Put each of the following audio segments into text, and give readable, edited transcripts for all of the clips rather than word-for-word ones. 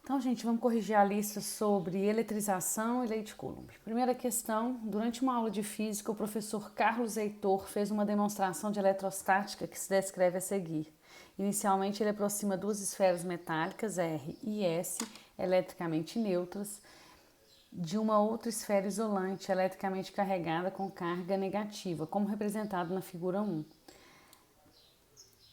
Então, gente, vamos corrigir a lista sobre eletrização e lei de Coulomb. Primeira questão, durante uma aula de física, o professor Carlos Heitor fez uma demonstração de eletrostática que se descreve a seguir. Inicialmente, ele aproxima duas esferas metálicas, R e S, eletricamente neutras, de uma outra esfera isolante, eletricamente carregada com carga negativa, como representado na figura 1.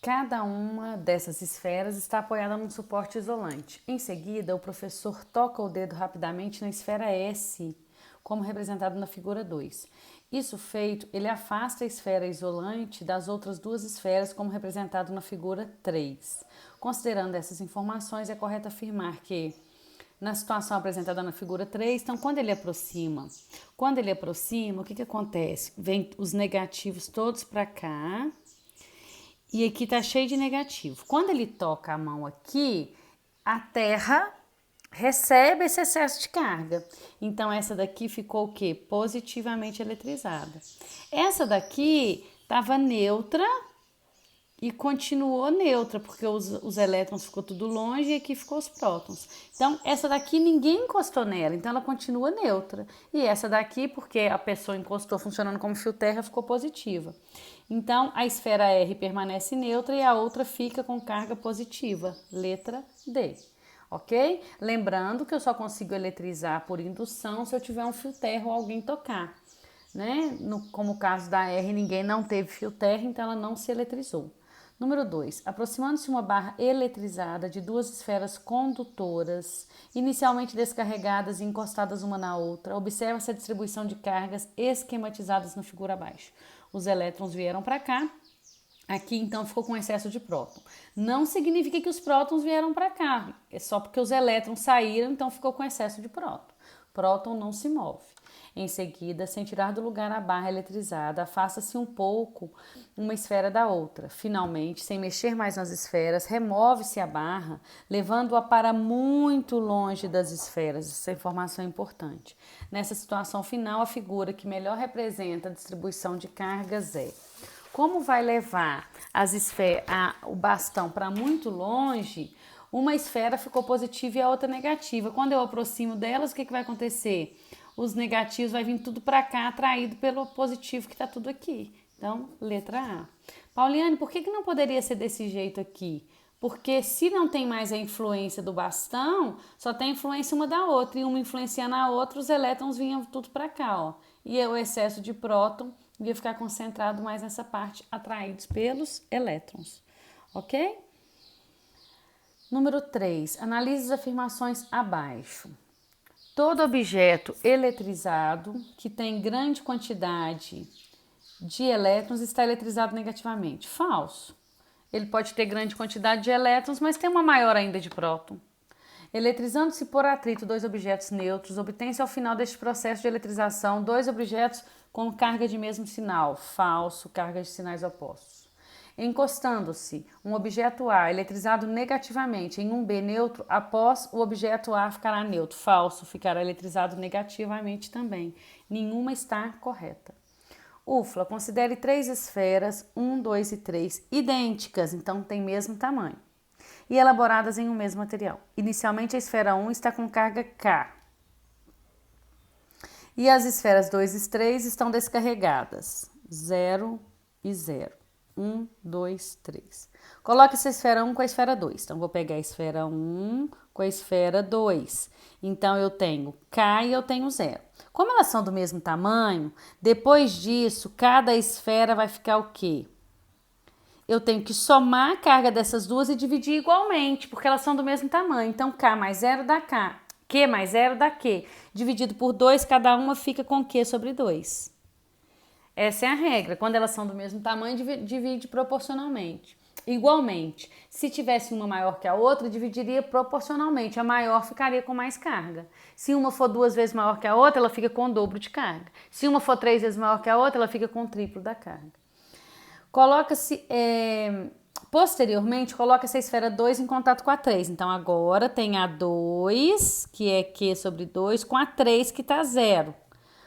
Cada uma dessas esferas está apoiada num suporte isolante. Em seguida, o professor toca o dedo rapidamente na esfera S, como representado na figura 2. Isso feito, ele afasta a esfera isolante das outras duas esferas, como representado na figura 3. Considerando essas informações, é correto afirmar que, na situação apresentada na figura 3, então quando ele aproxima, o que acontece? Vem os negativos todos para cá. E aqui tá cheio de negativo. Quando ele toca a mão aqui, a Terra recebe esse excesso de carga. Então, essa daqui ficou o quê? Positivamente eletrizada. Essa daqui estava neutra e continuou neutra, porque os elétrons ficou tudo longe e aqui ficou os prótons. Então, essa daqui ninguém encostou nela, então ela continua neutra. E essa daqui, porque a pessoa encostou funcionando como fio terra, ficou positiva. Então, a esfera R permanece neutra e a outra fica com carga positiva, letra D. Ok? Lembrando que eu só consigo eletrizar por indução se eu tiver um fio terra ou alguém tocar. Né? Como o caso da R, ninguém não teve fio terra, então ela não se eletrizou. Número 2. Aproximando-se uma barra eletrizada de duas esferas condutoras, inicialmente descarregadas e encostadas uma na outra, observa-se a distribuição de cargas esquematizadas na figura abaixo. Os elétrons vieram para cá, aqui então ficou com excesso de próton. Não significa que os prótons vieram para cá, é só porque os elétrons saíram, então ficou com excesso de próton. Próton não se move. Em seguida, sem tirar do lugar a barra eletrizada, afasta-se um pouco uma esfera da outra. Finalmente, sem mexer mais nas esferas, remove-se a barra, levando-a para muito longe das esferas. Essa informação é importante. Nessa situação final, a figura que melhor representa a distribuição de cargas é: como vai levar o bastão para muito longe, uma esfera ficou positiva e a outra negativa. Quando eu aproximo delas, o que vai acontecer? Os negativos vai vir tudo para cá, atraído pelo positivo que está tudo aqui. Então, letra A. Pauliane, por que não poderia ser desse jeito aqui? Porque se não tem mais a influência do bastão, só tem influência uma da outra. E uma influenciando a outra, os elétrons vinham tudo para cá, ó. E o excesso de próton ia ficar concentrado mais nessa parte, atraídos pelos elétrons. Ok? Número 3. Analise as afirmações abaixo. Todo objeto eletrizado que tem grande quantidade de elétrons está eletrizado negativamente. Falso. Ele pode ter grande quantidade de elétrons, mas tem uma maior ainda de próton. Eletrizando-se por atrito dois objetos neutros, obtém-se ao final deste processo de eletrização dois objetos com carga de mesmo sinal. Falso. Carga de sinais opostos. Encostando-se um objeto A eletrizado negativamente em um B neutro, após o objeto A ficará neutro. Falso, ficará eletrizado negativamente também. Nenhuma está correta. UFLA, considere três esferas, 1, 2 e 3, idênticas, então tem mesmo tamanho, e elaboradas em um mesmo material. Inicialmente a esfera 1 está com carga K. E as esferas 2 e 3 estão descarregadas. 0 e 0. 1, 2, 3. Coloque essa esfera 1 com a esfera 2. Então, vou pegar a esfera 1 com a esfera 2. Então, eu tenho K e eu tenho 0. Como elas são do mesmo tamanho, depois disso, cada esfera vai ficar o quê? Eu tenho que somar a carga dessas duas e dividir igualmente, porque elas são do mesmo tamanho. Então, K mais 0 dá K. Q mais 0 dá Q. Dividido por 2, cada uma fica com Q sobre 2. Essa é a regra. Quando elas são do mesmo tamanho, divide proporcionalmente. Igualmente, se tivesse uma maior que a outra, dividiria proporcionalmente. A maior ficaria com mais carga. Se uma for 2 vezes maior que a outra, ela fica com o dobro de carga. Se uma for 3 vezes maior que a outra, ela fica com o triplo da carga. Posteriormente, coloca-se a esfera 2 em contato com a 3. Então, agora tem a 2, que é Q sobre 2, com a 3, que está 0.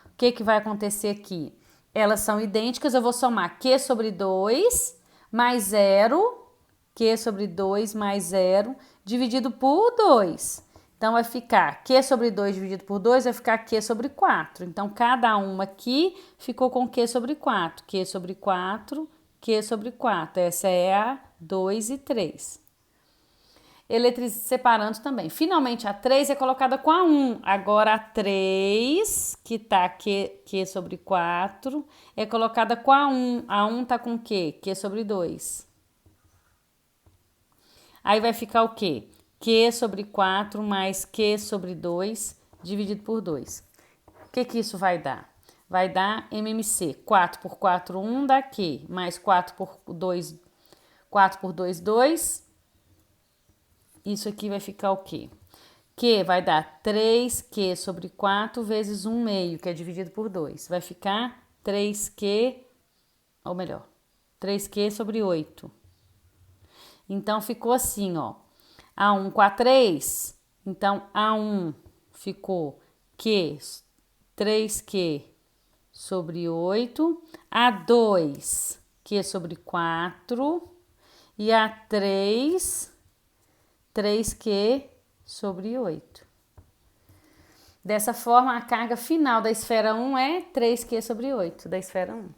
O que vai acontecer aqui? Elas são idênticas, eu vou somar Q sobre 2 mais 0, Q sobre 2 mais 0, dividido por 2. Então, vai ficar Q sobre 2 dividido por 2, vai ficar Q sobre 4. Então, cada uma aqui ficou com Q sobre 4. Q sobre 4, Q sobre 4. Essa é a 2 e 3. Separando também. Finalmente, a 3 é colocada com a 1. Agora, a 3, que tá Q sobre 4, é colocada com a 1. A 1 tá com o quê? Q sobre 2. Aí vai ficar o quê? Q sobre 4 mais Q sobre 2 dividido por 2. O que isso vai dar? Vai dar MMC. 4 por 4, 1 dá Q. Mais 4 por 2, 2. Isso aqui vai ficar o quê? Q vai dar 3Q sobre 4 vezes 1 meio, que é dividido por 2. Vai ficar 3Q, ou melhor, 3Q sobre 8. Então, ficou assim, ó. A1 com a 3, então A1 ficou Q, 3Q sobre 8. A2, Q sobre 4. E A3, 3Q sobre 8. Dessa forma, a carga final da esfera 1 é 3Q sobre 8 da esfera 1.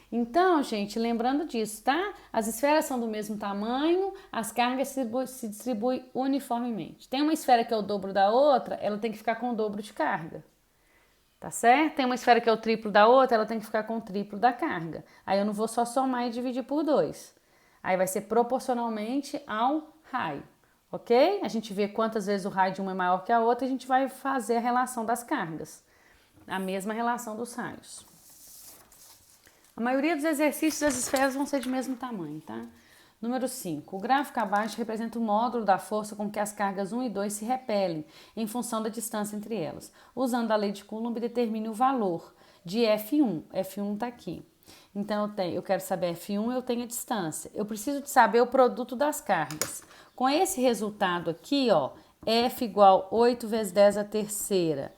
Então, gente, lembrando disso, tá? As esferas são do mesmo tamanho, as cargas se distribuem uniformemente. Tem uma esfera que é o dobro da outra, ela tem que ficar com o dobro de carga. Tá certo? Tem uma esfera que é o triplo da outra, ela tem que ficar com o triplo da carga. Aí eu não vou só somar e dividir por 2. Aí vai ser proporcionalmente ao raio. Ok? A gente vê quantas vezes o raio de uma é maior que a outra e a gente vai fazer a relação das cargas. A mesma relação dos raios. A maioria dos exercícios das esferas vão ser de mesmo tamanho, tá? Número 5. O gráfico abaixo representa o módulo da força com que as cargas 1 e 2 se repelem em função da distância entre elas. Usando a lei de Coulomb, determine o valor de F1. F1 está aqui. Então, eu quero saber F1, eu tenho a distância. Eu preciso de saber o produto das cargas. Com esse resultado aqui, ó, F igual 8 vezes 10 à terceira,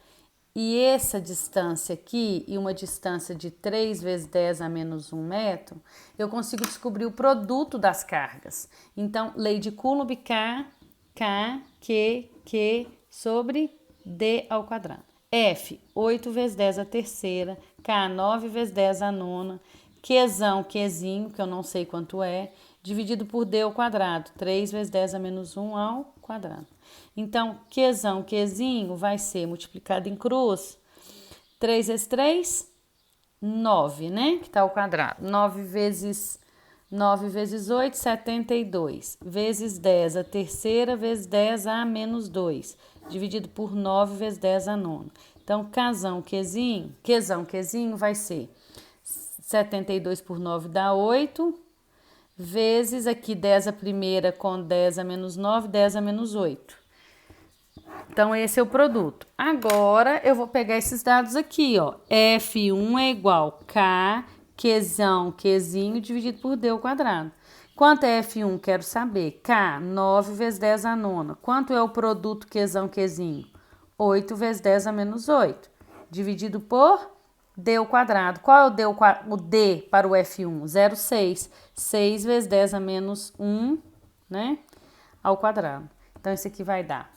e essa distância aqui, e uma distância de 3 vezes 10 a menos 1 metro, eu consigo descobrir o produto das cargas. Então, lei de Coulomb, K, Q sobre D ao quadrado. F, 8 vezes 10 à terceira, K, 9 vezes 10 à nona, Qzinho, que eu não sei quanto é, dividido por D ao quadrado, 3 vezes 10 a menos 1 ao quadrado. Então, Qzinho vai ser multiplicado em cruz, 3 vezes 3, 9, né? Que tá ao quadrado. 9 vezes 8, 72. Vezes 10 a terceira, vezes 10 a menos 2. Dividido por 9 vezes 10 a nona. Então, Qzinho vai ser 72 por 9 dá 8. Vezes aqui 10 a primeira com 10 a menos 9, 10 a menos 8. Então, esse é o produto. Agora, eu vou pegar esses dados aqui, ó. F1 é igual a Qzinho dividido por D ao quadrado. Quanto é F1? Quero saber. K, 9 vezes 10 a nona. Quanto é o produto Qzinho? 8 vezes 10 a menos 8. Dividido por D ao quadrado. Qual é o D para o F1? 0,6. 6 vezes 10 a menos 1, né? Ao quadrado. Então, isso aqui vai dar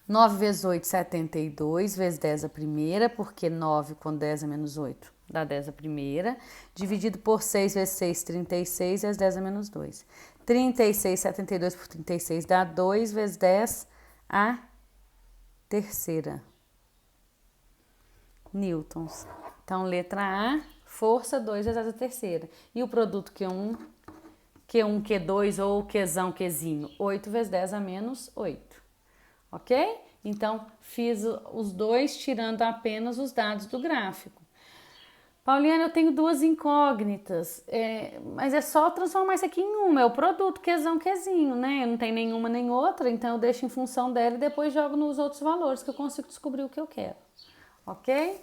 9 vezes 8, 72, vezes 10 a primeira, porque 9 com 10 a menos 8 dá 10 a primeira, dividido por 6 vezes 6, 36, vezes 10 a menos 2. 36, 72 por 36 dá 2 vezes 10 a terceira. Newtons. Então, letra A, força 2 vezes 10 a terceira. E o produto Q1, Q2 ou Qzinho, 8 vezes 10 a menos 8. Ok? Então, fiz os dois tirando apenas os dados do gráfico. Pauliana, eu tenho duas incógnitas, mas é só transformar isso aqui em uma, é o produto Qzinho, né? Não tem nenhuma nem outra, então eu deixo em função dela e depois jogo nos outros valores que eu consigo descobrir o que eu quero. Ok?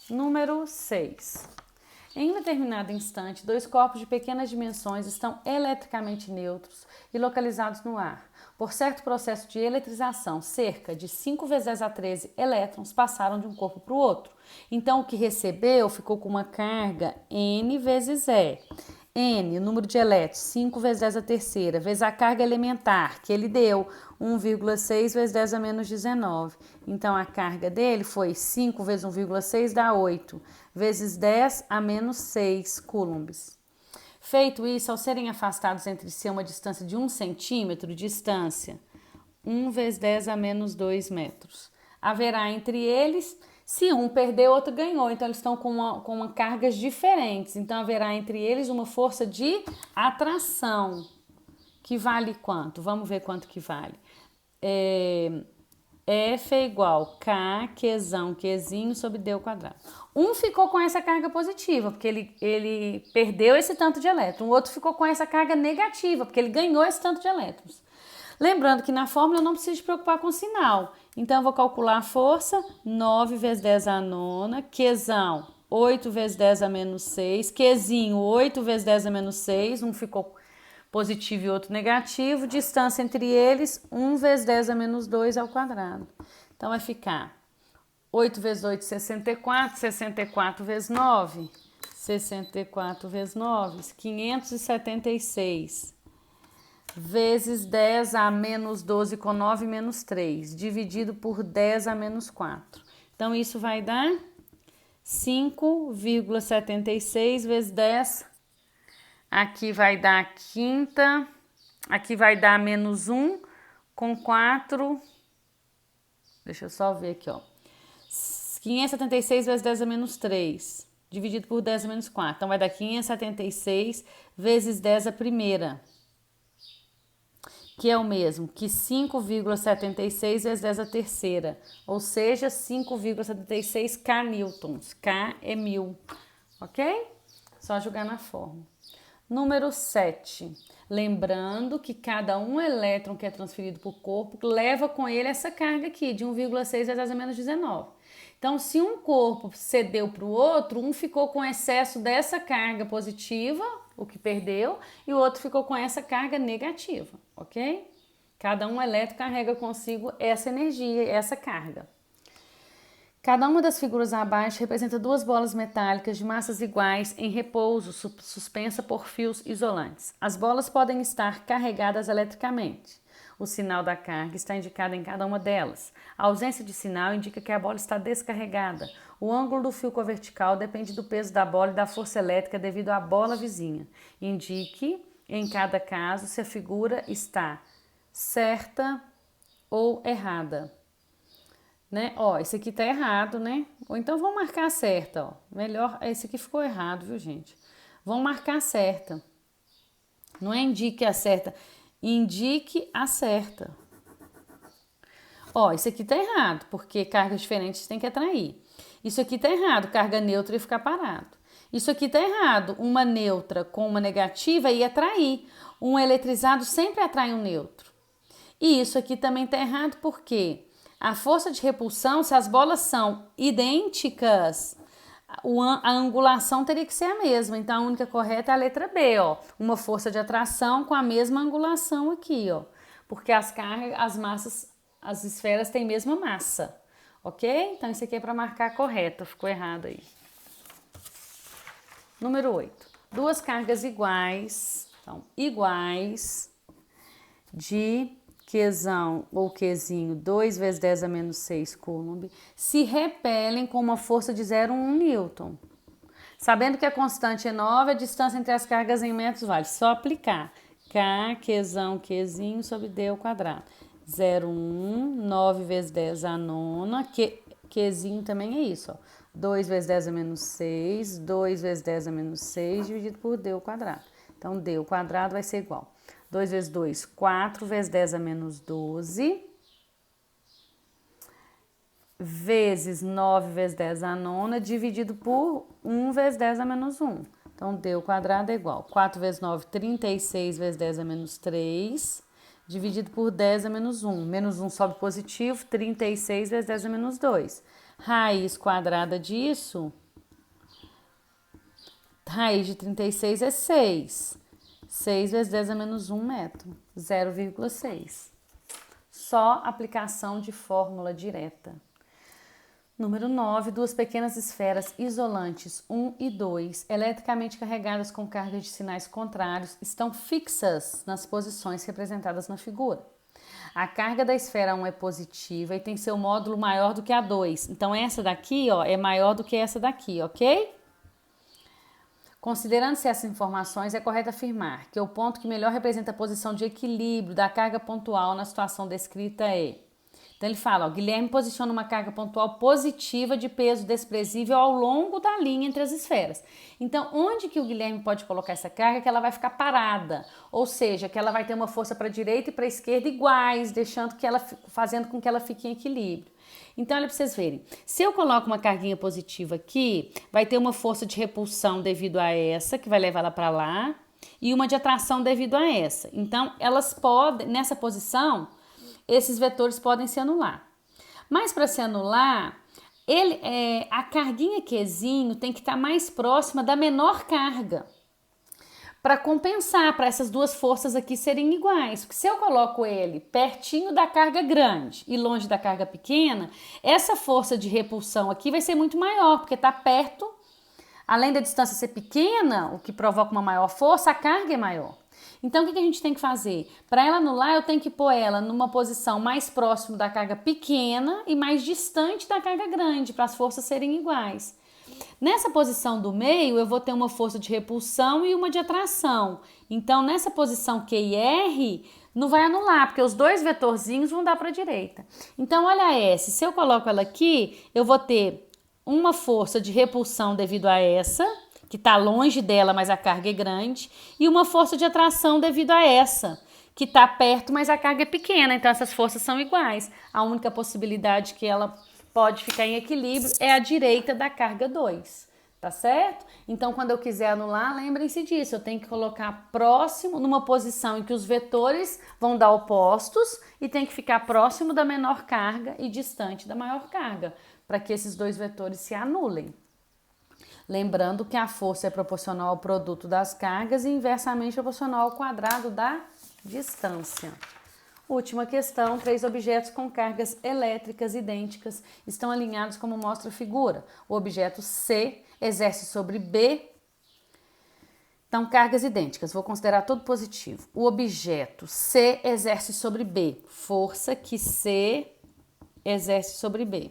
Número 6. Em um determinado instante, dois corpos de pequenas dimensões estão eletricamente neutros e localizados no ar. Por certo processo de eletrização, cerca de 5 vezes 10 a 13 elétrons passaram de um corpo para o outro. Então, o que recebeu ficou com uma carga N vezes E. N, o número de elétrons, 5 vezes 10 a terceira, vezes a carga elementar, que ele deu, 1,6 vezes 10 a menos 19. Então, a carga dele foi 5 vezes 1,6 dá 8, vezes 10 a menos 6 coulombs. Feito isso, ao serem afastados entre si a uma distância de 1 centímetro, distância 1 vezes 10 a menos 2 metros. Haverá entre eles, se um perdeu, o outro ganhou. Então, eles estão com cargas diferentes. Então, haverá entre eles uma força de atração, que vale quanto? Vamos ver quanto que vale. F é igual K, Qzão, Qzinho sobre D ao quadrado. Um ficou com essa carga positiva, porque ele perdeu esse tanto de elétrons. O outro ficou com essa carga negativa, porque ele ganhou esse tanto de elétrons. Lembrando que na fórmula eu não preciso me preocupar com o sinal. Então, eu vou calcular a força, 9 vezes 10 a nona, Qzão, 8 vezes 10 a menos 6, Qzinho, 8 vezes 10 a menos 6, um ficou positivo e outro negativo, distância entre eles, 1 vezes 10 a menos 2 ao quadrado. Então, vai ficar 8 vezes 8, 64, 64 vezes 9, 64 vezes 9, 576, vezes 10 a menos 12 com 9 menos 3, dividido por 10 a menos 4. Então, isso vai dar 5,76 vezes 10. Aqui vai dar a quinta, aqui vai dar menos 1 com 4, deixa eu só ver aqui, ó. 576 vezes 10 a menos 3, dividido por 10 a menos 4. Então, vai dar 576 vezes 10 a primeira, que é o mesmo que 5,76 vezes 10 a terceira, ou seja, 5,76 K newtons. K é 1000, ok? Só jogar na fórmula. Número 7. Lembrando que cada um elétron que é transferido para o corpo leva com ele essa carga aqui, de 1,6 vezes 10 a menos 19. Então, se um corpo cedeu para o outro, um ficou com excesso dessa carga positiva, o que perdeu, e o outro ficou com essa carga negativa, ok? Cada um elétron carrega consigo essa energia, essa carga. Cada uma das figuras abaixo representa duas bolas metálicas de massas iguais em repouso, suspensa por fios isolantes. As bolas podem estar carregadas eletricamente. O sinal da carga está indicado em cada uma delas. A ausência de sinal indica que a bola está descarregada. O ângulo do fio covertical depende do peso da bola e da força elétrica devido à bola vizinha. Indique, em cada caso, se a figura está certa ou errada. Né? Ó, esse aqui tá errado, né? Ou então vamos marcar a certa, ó. Melhor, esse aqui ficou errado, viu, gente? Vamos marcar a certa. Não é indique a certa, indique a certa. Ó, esse aqui tá errado, porque cargas diferentes tem que atrair. Isso aqui tá errado, carga neutra e ficar parado. Isso aqui tá errado, uma neutra com uma negativa e atrair. Um eletrizado sempre atrai um neutro. E isso aqui também tá errado, porque a força de repulsão, se as bolas são idênticas, a angulação teria que ser a mesma. Então, a única correta é a letra B, ó. Uma força de atração com a mesma angulação aqui, ó. Porque as cargas, as massas, as esferas têm a mesma massa, ok? Então, isso aqui é para marcar correto, ficou errado aí. Número 8. Duas cargas iguais, então, iguais, de Qzão ou Qzinho, 2 vezes 10 a menos 6 coulomb, se repelem com uma força de 0,1 newton. Sabendo que a constante é 9, a distância entre as cargas em metros vale. Só aplicar. K, Qzão, Qzinho sobre D ao quadrado. 0,1, 9 vezes 10 a nona, Qzinho também é isso, ó. 2 vezes 10 a menos 6, 2 vezes 10 a menos 6, dividido por D ao quadrado. Então, D ao quadrado vai ser igual 2 vezes 2, 4 vezes 10 a menos 12, vezes 9 vezes 10 a nona, dividido por 1 vezes 10 a menos 1. Então, D ao quadrado é igual 4 vezes 9, 36 vezes 10 a menos 3, dividido por 10 a menos 1. Menos 1 sobe positivo, 36 vezes 10 a menos 2. Raiz quadrada disso, raiz de 36 é 6. 6 vezes 10 a menos 1 metro, 0,6. Só aplicação de fórmula direta. Número 9, duas pequenas esferas isolantes 1 e 2, eletricamente carregadas com cargas de sinais contrários, estão fixas nas posições representadas na figura. A carga da esfera 1 é positiva e tem seu módulo maior do que a 2. Então, essa daqui, ó, é maior do que essa daqui, ok? Considerando-se essas informações, é correto afirmar que o ponto que melhor representa a posição de equilíbrio da carga pontual na situação descrita é... Então ele fala, ó, Guilherme posiciona uma carga pontual positiva de peso desprezível ao longo da linha entre as esferas. Então, onde que o Guilherme pode colocar essa carga? Que ela vai ficar parada, ou seja, que ela vai ter uma força para a direita e para a esquerda iguais, fazendo com que ela fique em equilíbrio. Então, olha para vocês verem, se eu coloco uma carguinha positiva aqui, vai ter uma força de repulsão devido a essa, que vai levar ela para lá, e uma de atração devido a essa. Então, elas podem, nessa posição, esses vetores podem se anular. Mas para se anular, a carguinha Qzinho tem que estar mais próxima da menor carga, para compensar, para essas duas forças aqui serem iguais. Porque se eu coloco ele pertinho da carga grande e longe da carga pequena, essa força de repulsão aqui vai ser muito maior, porque está perto, além da distância ser pequena, o que provoca uma maior força, a carga é maior. Então, o que a gente tem que fazer? Para ela anular, eu tenho que pôr ela numa posição mais próxima da carga pequena e mais distante da carga grande, para as forças serem iguais. Nessa posição do meio, eu vou ter uma força de repulsão e uma de atração. Então, nessa posição Q e R, não vai anular, porque os dois vetorzinhos vão dar para a direita. Então, olha a S. Se eu coloco ela aqui, eu vou ter uma força de repulsão devido a essa, que está longe dela, mas a carga é grande, e uma força de atração devido a essa, que está perto, mas a carga é pequena. Então, essas forças são iguais. A única possibilidade que ela pode ficar em equilíbrio é a direita da carga 2, tá certo? Então, quando eu quiser anular, lembrem-se disso, eu tenho que colocar próximo, numa posição em que os vetores vão dar opostos e tem que ficar próximo da menor carga e distante da maior carga, para que esses dois vetores se anulem. Lembrando que a força é proporcional ao produto das cargas e inversamente proporcional ao quadrado da distância. Última questão, 3 objetos com cargas elétricas idênticas estão alinhados como mostra a figura. O objeto C exerce sobre B, então cargas idênticas, vou considerar tudo positivo. O objeto C exerce sobre B, força que C exerce sobre B.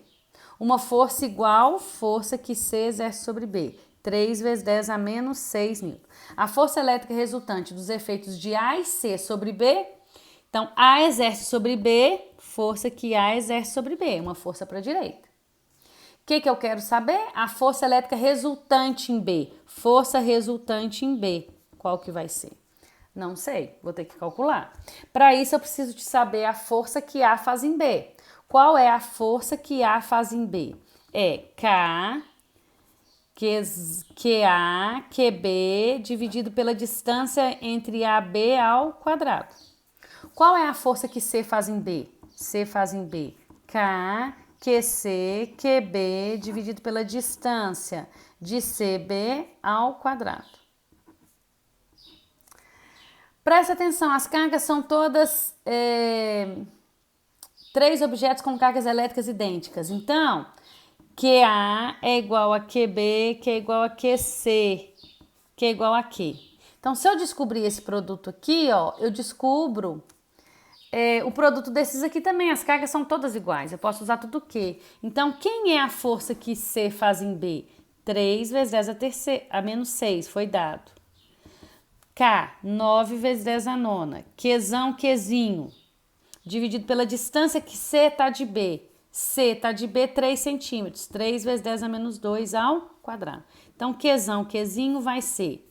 Uma força igual força que C exerce sobre B, 3 vezes 10 a menos 6 newton. A força elétrica resultante dos efeitos de A e C sobre B, então A exerce sobre B, força que A exerce sobre B, uma força para a direita. O que eu quero saber? A força elétrica resultante em B, força resultante em B, qual que vai ser? Não sei, vou ter que calcular. Para isso eu preciso de saber a força que A faz em B. Qual é a força que A faz em B? É K, QA, QB, dividido pela distância entre AB ao quadrado. Qual é a força que C faz em B? C faz em B. K, QC, QB, dividido pela distância de CB ao quadrado. Presta atenção, as cargas são todas... 3 objetos com cargas elétricas idênticas. Então, QA é igual a QB, que é igual a QC, que é igual a Q. Então, se eu descobrir esse produto aqui, ó, eu descubro o produto desses aqui também. As cargas são todas iguais. Eu posso usar tudo Q. Então, quem é a força que C faz em B? 3 vezes 10 a menos 6, foi dado. K, 9 vezes 10 a nona. Qzão, Qzinho. Dividido pela distância que C está de B. C está de B 3 centímetros. 3 vezes 10 a menos 2 ao quadrado. Então, Qzão, Qzinho vai ser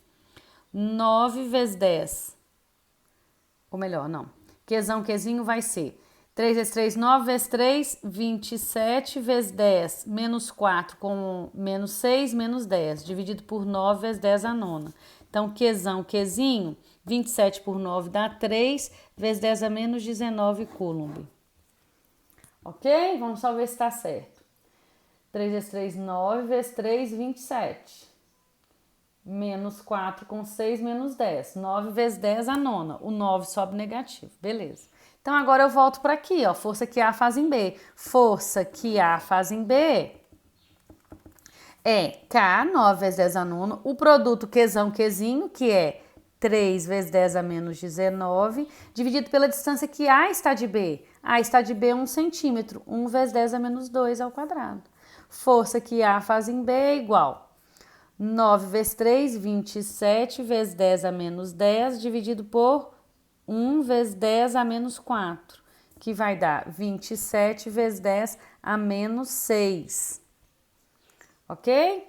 9 vezes 10. Ou melhor, não. Qzão, Qzinho vai ser 3 vezes 3, 9 vezes 3, 27 vezes 10, menos 4 com menos 6, menos 10. Dividido por 9 vezes 10 a nona. Então, Qzão, Qzinho, 27 por 9 dá 3, vezes 10 a menos 19 coulomb. Ok? Vamos só ver se está certo. 3 vezes 3, 9, vezes 3, 27. Menos 4 com 6, menos 10. 9 vezes 10 a nona. O 9 sobe negativo. Beleza. Então, agora eu volto para aqui, ó. Força que A faz em B. Força que A faz em B É K, 9 vezes 10 a nono, o produto Qzão, Qzinho, que é 3 vezes 10 a menos 19, dividido pela distância que A está de B. A está de B é 1 centímetro, 1 vezes 10 a menos 2 ao quadrado. Força que A faz em B é igual 9 vezes 3, 27 vezes 10 a menos 10, dividido por 1 vezes 10 a menos 4, que vai dar 27 vezes 10 a menos 6. Ok?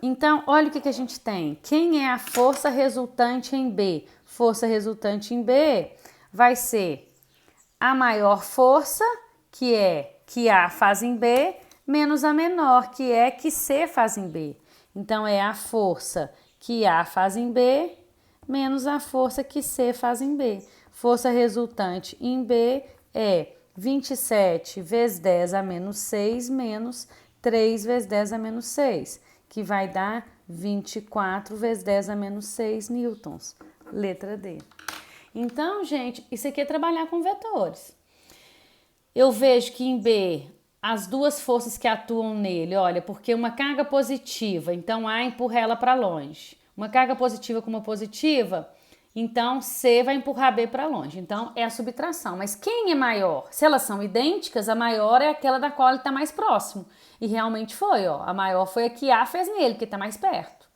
Então, olha o que a gente tem. Quem é a força resultante em B? Força resultante em B vai ser a maior força, que é que A faz em B, menos a menor, que é que C faz em B. Então, é a força que A faz em B, menos a força que C faz em B. Força resultante em B é 27 vezes 10 a menos 6, menos 3 vezes 10 a menos 6, que vai dar 24 vezes 10 a menos 6 newtons. Letra D. Então, gente, isso aqui é trabalhar com vetores. Eu vejo que em B, as duas forças que atuam nele, olha, porque uma carga positiva, então A empurra ela para longe. Uma carga positiva com uma positiva, então C vai empurrar B para longe. Então é a subtração. Mas quem é maior? Se elas são idênticas, a maior é aquela da qual ele está mais próximo. E realmente foi, ó. A maior foi a que A fez nele, que está mais perto.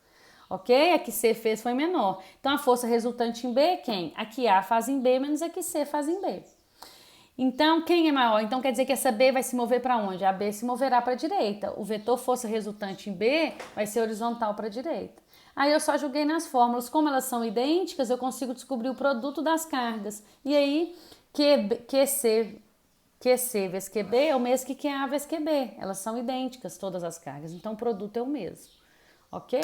Ok? A que C fez foi menor. Então a força resultante em B é quem? A que A faz em B menos a que C faz em B. Então, quem é maior? Então, quer dizer que essa B vai se mover para onde? A B se moverá para a direita. O vetor força resultante em B vai ser horizontal para a direita. Aí eu só joguei nas fórmulas. Como elas são idênticas, eu consigo descobrir o produto das cargas. E aí, QC vezes QB é o mesmo que QA vezes QB. Elas são idênticas, todas as cargas. Então, o produto é o mesmo. Ok?